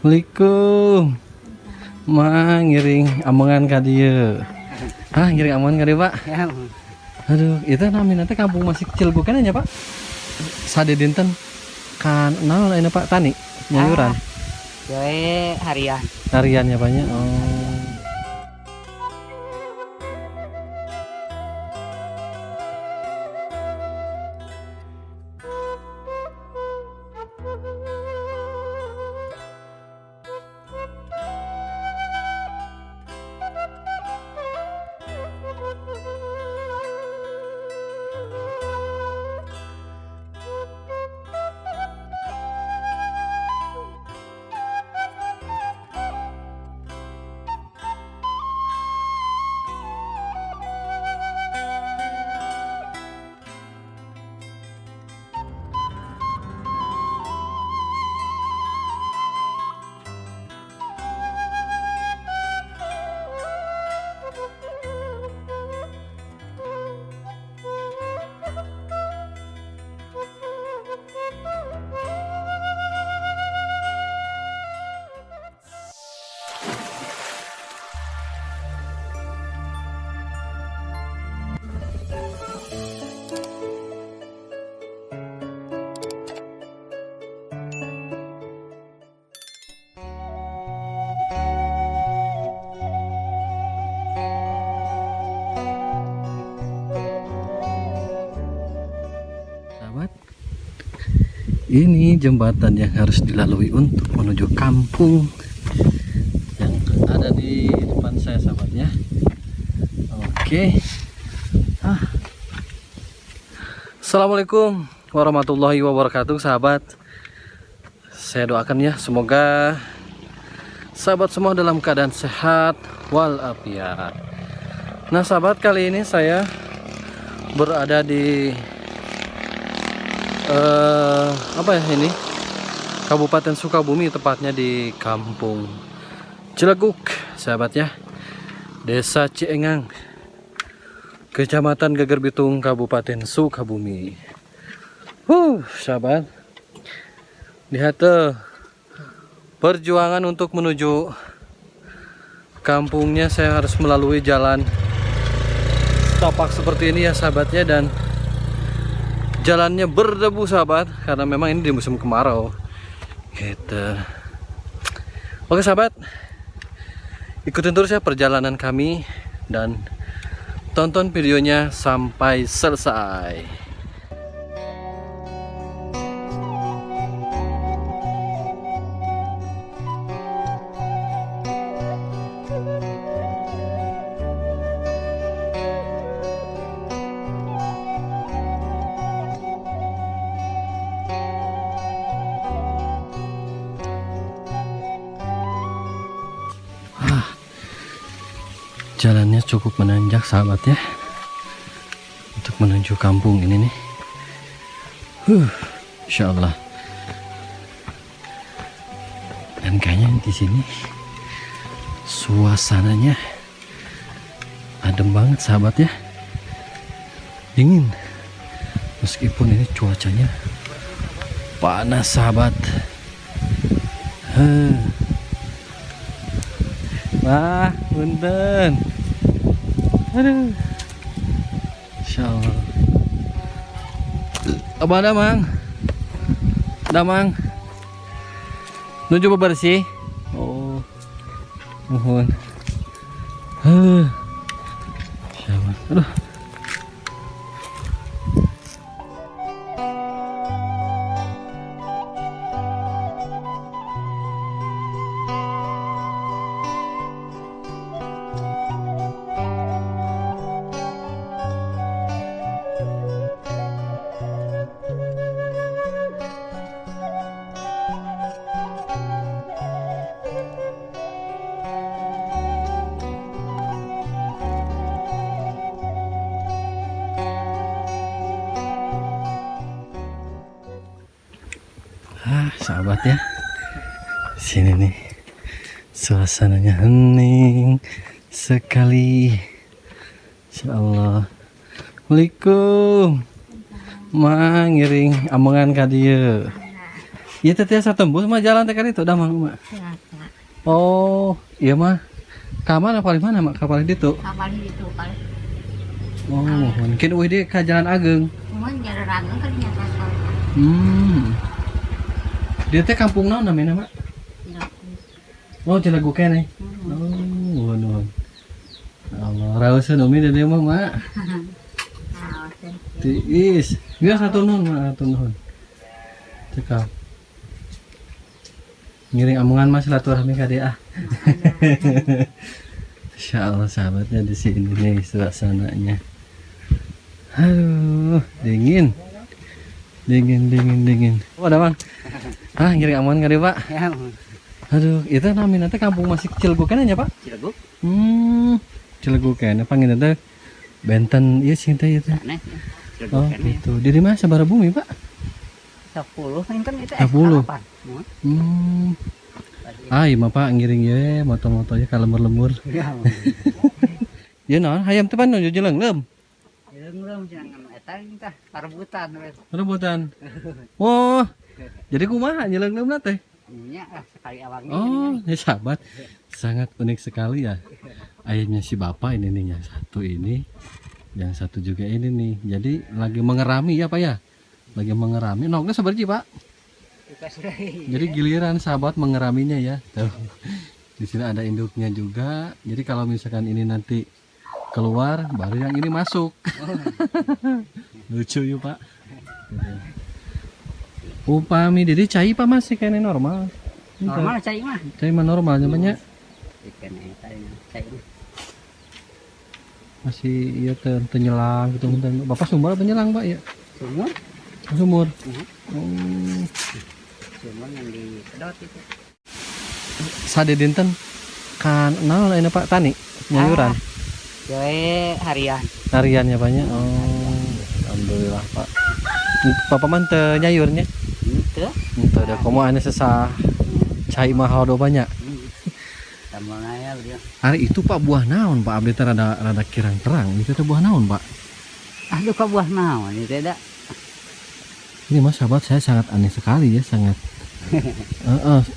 Assalamualaikum. Ngiring amongan ka dieu. Ngiring amongan ka dieu, Pak? Ya, Aduh, itu namanya nanti kampung masih kecil bukan aja, Pak? Sade dinten kan naon ayeuna, Pak? Tani, nyayuran. gue harian. Hariannya banyak. Oh. Sahabat, ini jembatan yang harus dilalui untuk menuju kampung yang ada di depan saya, sahabatnya. Oke. Assalamualaikum warahmatullahi wabarakatuh, sahabat. Saya doakan ya, semoga sahabat semua dalam keadaan sehat walafiat. Nah, sahabat, kali ini saya berada di ini Kabupaten Sukabumi, tepatnya di Kampung Cilegug, sahabat ya. Desa Ciengang, Kecamatan Geger Bitung, Kabupaten Sukabumi. Sahabat, lihat tuh perjuangan untuk menuju kampungnya. Saya harus melalui jalan setapak seperti ini ya, sahabatnya, dan jalannya berdebu, sahabat, karena memang ini di musim kemarau gitu. Oke, sahabat, ikutin terus ya perjalanan kami dan tonton videonya sampai selesai. Jalannya cukup menanjak, sahabat ya, untuk menuju kampung ini nih. Insya Allah. Dan kayaknya di sini suasananya adem banget, sahabat ya. Dingin. Meskipun ini cuacanya panas, sahabat. Wah, punten. Aduh. Insyaallah. Apa ada, Mang? Ada, Mang? Nuju bebersih? Oh. Mohon. Insyaallah. Aduh. Sahabat ya, sini nih suasananya hening sekali. Insyaallah. Assalamualaikum. Ngiring amongan ka dieu. Iya teh tiasa tembus mah jalan teh kan itu dah mah. Oh, iya mah. Ka mana paling mana mak? Ka paling ditu. Kapal itu kalau Oh, mungkin euy di ka Jalan Ageng. cuman jalan ragang kan nyata soal Dia teh kampung naon namanya mak? Oh, Cileug keneh. Oh, nuhun. Allah, raoseun umi deui mah mak. Tiis. Biar satu nuhun mak, satu nuhun. Cekap. Ngiring omongan mas silaturahmi ka dia. Insya Allah sahabatnya di sini nih suasananya. Aduh, dingin. Oh, ada bang. Ngiring omongan ka dia pak. Ya, Aduh, itu namanya teh kampung masih kecil gue kan ya pak? Cileug. Cileug kene panggilnya teh Benten iya sih teh itu. Aneh. Oh gitu. Di mana sabara bumi pak? 10 kan itu 10. harapan. Iya mah pak ngiring ya moto-moto ya lemur-lemur. Ya. Ya naon hayam teh pan nu jelengleum. Jeleng jangan eta tah rebutan we. Rebutan. Wah. Jadi kumaha jelengleum teh? Nya sekali awangnya. Oh, ya sahabat. Sangat unik sekali ya. Ayahnya si bapak ini nih yang satu ini, yang satu juga ini nih. Jadi lagi mengerami ya pak ya? Lagi mengerami. Noknya seperti pak. Jadi giliran sahabat mengeraminya ya. Tuh. Di sini ada induknya juga. Jadi kalau misalkan ini nanti keluar, baru yang ini masuk. Lucu yuk pak. Upami jadi cai pak masih kayaknya normal. Normal cai mah. Cai mah normal namanya. Ikan cai. Masih iya tenyelang gitu. Bapak sumber apa penyelang pak ya? Sumur. Sumur. Sumur yang di pedot itu. Sade dinten kan naon ini pak tani nyayuran. Joe harian. Hariannya banyak. Oh, alhamdulillah pak. Bapak man teu nyayurnya. Itu. Itu ada komo ane sesah. Cai mahal do banyak. Tambahnya ya dia. Hari itu pak buah naon pak abdi teh rada kirang terang. Itu teh buah naon pak? Aduh kok buah naon itu ada. Ini mas sahabat saya sangat aneh sekali ya sangat.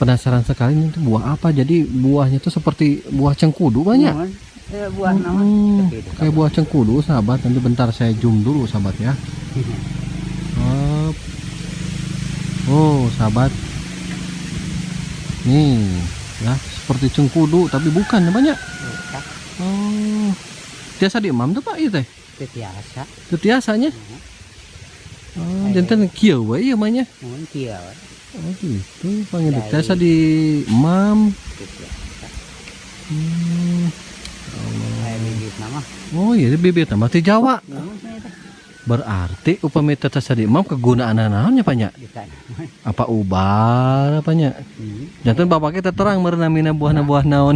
Penasaran sekali ini tuh buah apa? Jadi buahnya tuh seperti buah cengkudu banyak. Buah naon. Kayak buah cengkudu sahabat. Nanti bentar saya zoom dulu sahabat ya. Oh sahabat. Nih ya seperti cengkudu tapi bukan namanya. Oh biasa di imam tuh pak itu teh. Itu biasa. Itu biasanya. Oh jantan kieu we ieu mah nya. Kieu. Oh gitu panggil biasa di imam. Itu biasa. Allah. Bibit nama. Oh iya bibit nama teh Jawa. Berarti upami teh di imam kegunaan naonnya pak nya? Apa ubar apanya? Jantan bapak kita terang merenamina buah naon.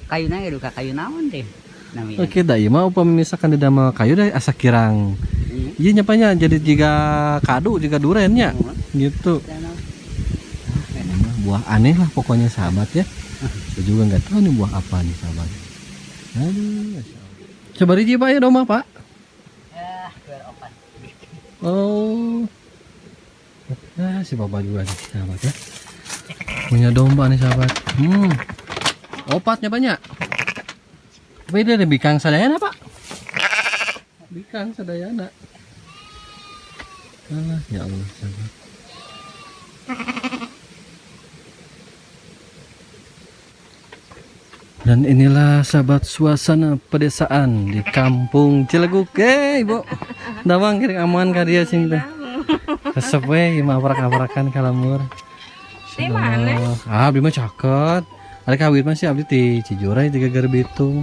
Kayuna ya duka kayu naon deh. Oke dah iya mah upami misalkan di damel kayu dah asa kirang. Iya nyapanya jadi jika kadu jika durennya gitu. Ini mah buah aneh lah pokoknya sahabat ya. Saya juga nggak tahu nih buah apa nih sahabat. Aduh, coba riji pak ya doma pak. Oh, nah si bapak juga nih sahabat ya. Punya domba nih sahabat. Opatnya banyak. Beda deh bikang sadayana pak. Bikang sadayana. Alah ya Allah sahabat. Dan inilah sahabat suasana pedesaan di kampung Cileug ibu. Dawang kiring aman ka dia sing teh. Resep we imah aprak-aprakan kalamur. Di mana? Abdi mah caket. Ari kawin mah si abdi ti Cijuray di Geger Bitung.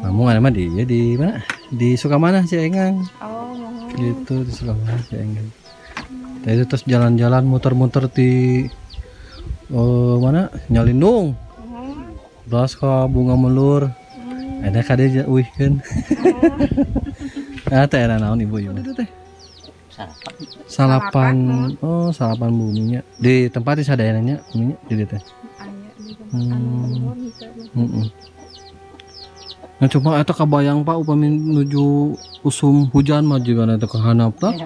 Namun ada mah dia di mana? Di Sukamana si Engang. Oh, gitu di Sukamana si Engang. Tadi terus jalan-jalan muter-muter di mana? Nyalindung. Belas ke bunga melur. Ada kade uihkeun. Teh naon ibu ieu teh? Salapan. Oh, salapan buminya. Di tempat di sadayananya buminya di dieu teh. Nah cuma eta kabayang Pak upami menuju usum hujan mah jigana teh kahanap tah.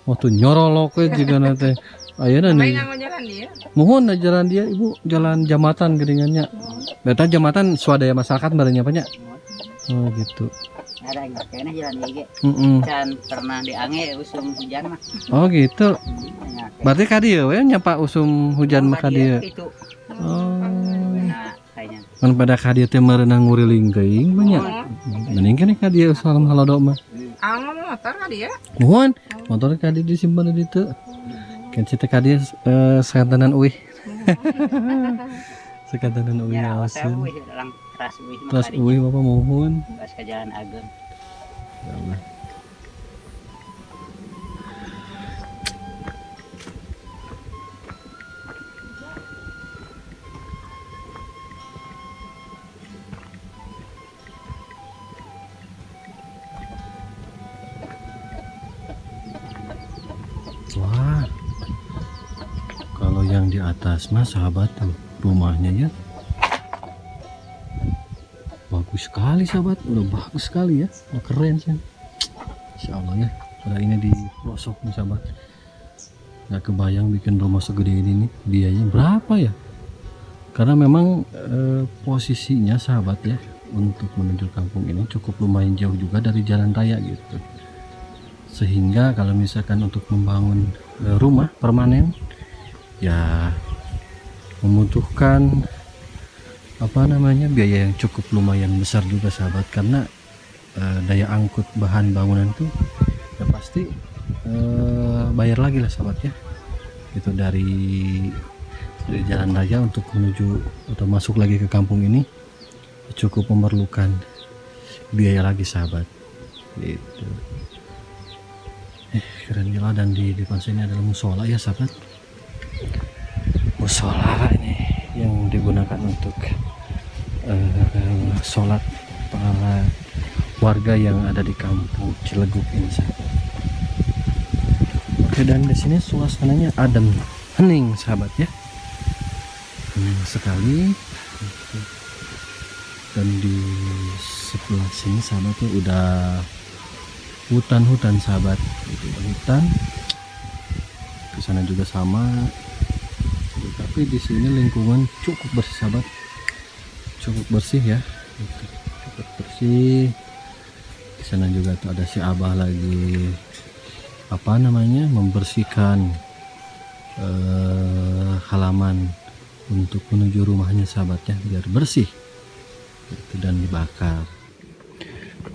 Waktu nyorolok we jigana teh Ayeuna Sampai nih. nggak mau jalan dia. Mohon na jalan dia Ibu, jalan Jamatan geringannya. Beta Jamatan swadaya masyarakat barengnya banyak. Oh gitu. Ada enggak kayaknya jalan dia. Can pernah diange usum hujan mah. Oh gitu. Banyak. Berarti ka dieu we nyapa usum hujan mah ka dieu. Itu. Oh. Nah, kayaknya. Mun pada ka dieu teh meureunang nguriling geuing banyak. Mending kene ka dieu salam halodo mah. Angin motor kan dia. Mohon motor ka dieu disimpen di ditu. Kan cita ka dieu sakantanan uih. Sakantanan uih Ya, saya awasin. wih orang keras wih mah Terus tadi. uih Bapak mohon. Pas ke jalan Ageng. Ya Allah. Wah, kalau yang di atas mah sahabat tuh rumahnya ya bagus sekali sahabat, udah bagus sekali ya, udah keren sih. Insya Allah ya, udah ini di pelosok nih sahabat. Nggak kebayang bikin rumah segede ini nih, biayanya berapa ya? Karena memang posisinya sahabat ya, untuk menuju kampung ini cukup lumayan jauh juga dari jalan raya gitu. Sehingga kalau misalkan untuk membangun rumah permanen ya membutuhkan biaya yang cukup lumayan besar juga sahabat, karena daya angkut bahan bangunan tuh ya pasti bayar lagi lah sahabat ya, itu dari jalan raya untuk menuju atau masuk lagi ke kampung ini cukup memerlukan biaya lagi sahabat gitu. Keren gila, dan di depan sini adalah musola ya sahabat, musola ini yang digunakan untuk sholat para warga yang ada di kampung Cilegug ini sahabat. Oke, dan di sini suasananya adem, hening sahabat ya, hening sekali. Dan di sebelah sini sahabatnya udah hutan sahabat, itu hutan. Ke sana juga sama. Tapi di sini lingkungan cukup bersih sahabat, cukup bersih ya, cukup bersih. Di sana juga tuh ada si Abah lagi membersihkan halaman untuk menuju rumahnya sahabat ya, biar bersih itu dan dibakar.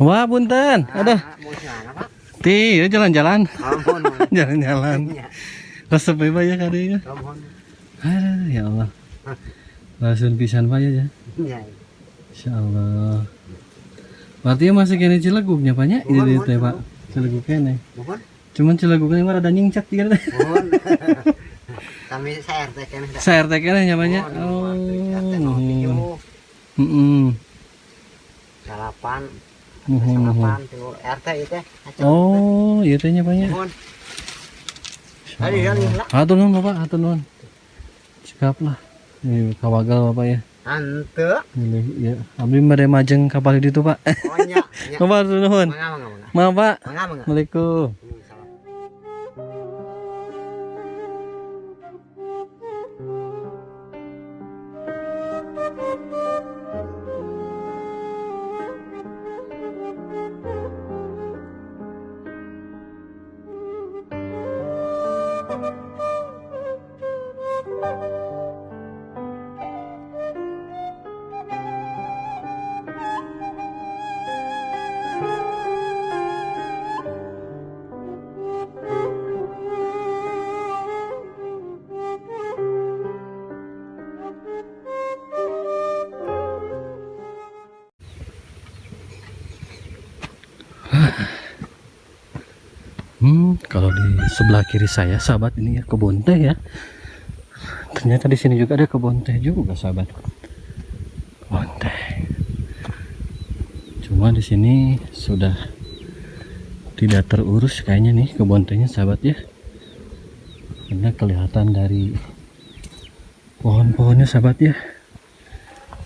Wah punten, aduh, ti jalan-jalan, jalan-jalan, resep ya kadinya. Aduh, ya Allah. Langsung pisan Pak ya. Insya Allah. Berarti masih kene Cilegugnya Pak nya? Ini teh Pak. Cilegug kene. Cuman Cilegugnya mah rada nyingcat dia teh. Kami saya RT kene. Saya RT kene nya Pak nya. Oh. Heeh. Salapan. Nuhun. RT itu. Oh, ieu teh nya Pak nya. Hatur nuhun Bapak, hatur nuhun. Sikap lah. Ini kawagal Bapak ya. Ante. Milih ya. Abdi made majeng kapal di itu Pak. Oh nya. Bapak hatur nuhun. Mangga. Maaf Pak. Mangga. Assalamualaikum. Kalau di sebelah kiri saya sahabat ini ya kebun teh ya. Ternyata di sini juga ada kebun teh juga sahabat. Kebun teh. Cuma di sini sudah tidak terurus kayaknya nih kebun tehnya sahabat ya. Karena kelihatan dari pohon-pohonnya sahabat ya.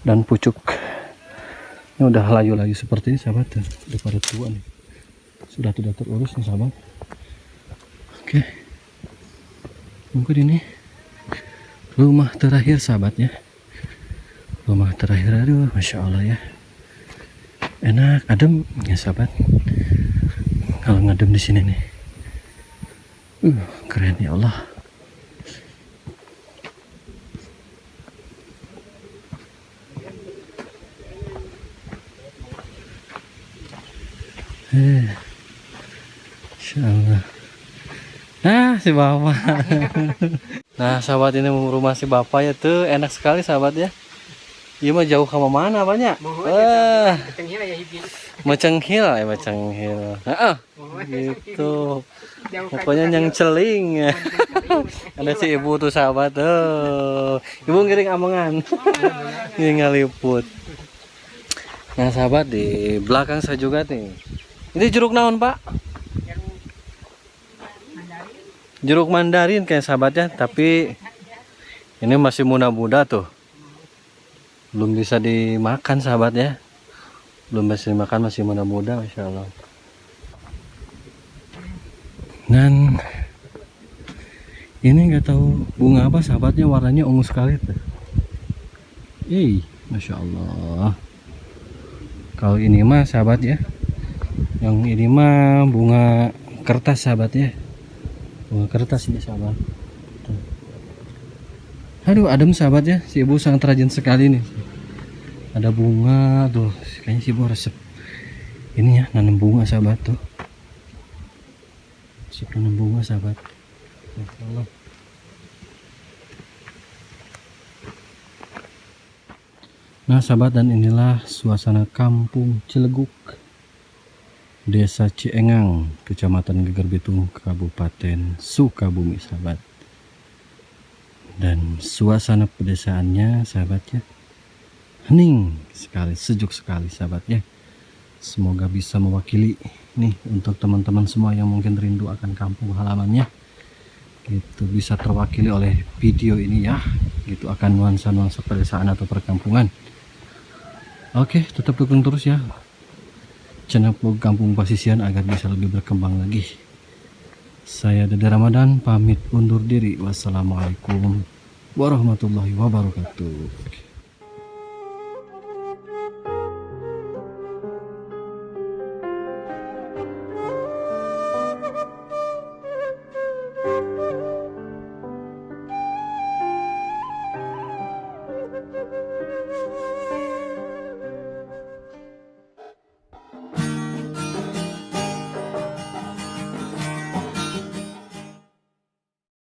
Dan pucuknya udah layu-layu seperti ini sahabat tuh. Udah pada tua nih. Sudah tidak terurus nih sahabat. Oke. Mungkin ini rumah terakhir sahabatnya. Rumah terakhir, aduh masya Allah ya. Enak, adem ya sahabat. Kalau ngadem di sini nih, keren ya Allah. Insya Allah. Nah, si bapak. Nah, sahabat, ini rumah si bapak ya tuh, enak sekali sahabat ya. Iya mah jauh ke mana banyak? Mecenghil ya, mecenghil. Gitu. Pokoknya yang celing ya. Ada si ibu tuh sahabat tuh. Ibu ngiring amangan. Ini ngaliput. Nah sahabat, di belakang saya juga nih. Ini jeruk naon Pak? Jeruk mandarin kayak sahabatnya, tapi ini masih muda-muda tuh. Belum bisa dimakan sahabat ya. Belum bisa dimakan, masih muda-muda, masya Allah. Dan ini nggak tahu bunga apa sahabatnya, warnanya ungu sekali tuh. Masya Allah. Kalau ini mah sahabat ya, yang ini mah bunga kertas sahabat ya. Bunga kertas ini sahabat. Tuh. Aduh adem sahabat ya, si ibu sangat rajin sekali nih. Ada bunga tuh, kayaknya si ibu resep ini ya, nanam bunga sahabat tuh. Resep nanam bunga sahabat. Masya Allah. Nah sahabat, dan inilah suasana kampung Cileguk, Desa Ciengang, Kecamatan Geger Bitung, Kabupaten Sukabumi sahabat. Dan suasana pedesaannya sahabatnya hening sekali, sejuk sekali sahabatnya. Semoga bisa mewakili nih untuk teman-teman semua yang mungkin rindu akan kampung halamannya, gitu, bisa terwakili oleh video ini ya, gitu, akan nuansa-nuansa pedesaan atau perkampungan. Oke, tetap dukung terus ya channel vlog Kampung Pasisian agar bisa lebih berkembang lagi. Saya Dede Ramadan pamit undur diri. Wassalamualaikum warahmatullahi wabarakatuh.